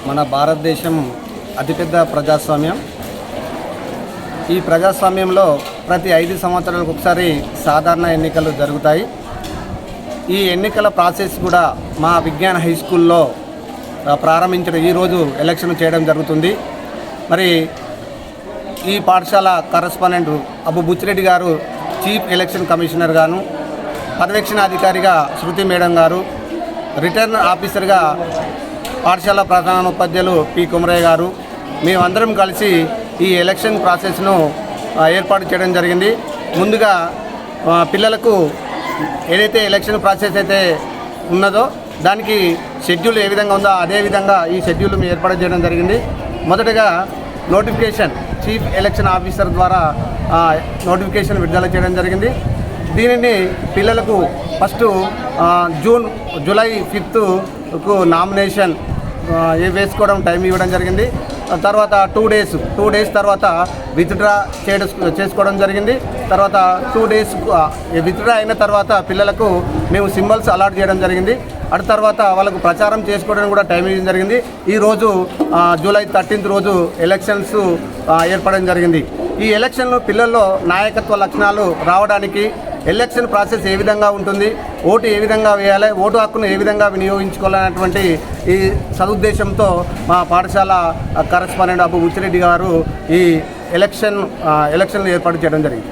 మన భారతదేశం అతిపెద్ద ప్రజాస్వామ్యం. ఈ ప్రజాస్వామ్యంలో ప్రతి 5 సంవత్సరాలకు ఒకసారి సాధారణ ఎన్నికలు జరుగుతాయి. ఈ ఎన్నికల ప్రాసెస్ కూడా మా విజ్ఞాన హై స్కూల్లో ప్రారంభించడం ఈరోజు ఎలక్షన్ చేయడం జరుగుతుంది. మరి ఈ పాఠశాల కరస్పాండెంట్ అబ్బు బుచ్చిరెడ్డి గారు చీఫ్ ఎలక్షన్ కమిషనర్ గాను, పర్యవేక్షణ అధికారిగా శృతి మేడం గారు, రిటర్న్ ఆఫీసర్గా పాఠశాల ప్రధానోపాధ్యాయులు పి కుమరయ్య గారు, మేమందరం కలిసి ఈ ఎలక్షన్ ప్రాసెస్ను ఏర్పాటు చేయడం జరిగింది. ముందుగా పిల్లలకు ఏదైతే ఎలక్షన్ ప్రాసెస్ అయితే ఉన్నదో దానికి షెడ్యూల్ ఏ విధంగా ఉందో అదే విధంగా ఈ షెడ్యూల్ ఏర్పాటు చేయడం జరిగింది. మొదటగా నోటిఫికేషన్ చీఫ్ ఎలక్షన్ ఆఫీసర్ ద్వారా నోటిఫికేషన్ విడుదల చేయడం జరిగింది. దీనిని పిల్లలకు ఫస్ట్ జూలై 5కు నామినేషన్ వేసుకోవడం టైం ఇవ్వడం జరిగింది. తర్వాత 2 డేస్ తర్వాత విత్డ్రా చేసుకోవడం జరిగింది. తర్వాత 2 డేస్ విత్డ్రా అయిన తర్వాత పిల్లలకు మేము సింబల్స్ అలాట్ చేయడం జరిగింది. అటు తర్వాత వాళ్ళకు ప్రచారం చేసుకోవడానికి కూడా టైం ఇవ్వడం జరిగింది. ఈరోజు జూలై 13th రోజు ఎలక్షన్స్ ఏర్పడడం జరిగింది. ఈ ఎలక్షన్లో పిల్లల్లో నాయకత్వ లక్షణాలు రావడానికి, ఎలక్షన్ ప్రాసెస్ ఏ విధంగా ఉంటుంది, ఓటు ఏ విధంగా వేయాలి, ఓటు హక్కును ఏ విధంగా వినియోగించుకోవాలనేటువంటి ఈ సదుద్దేశంతో మా పాఠశాల కరస్పాండెంట్ అబ్బు బుచ్చిరెడ్డి గారు ఈ ఎలక్షన్లు ఏర్పాటు చేయడం జరిగింది.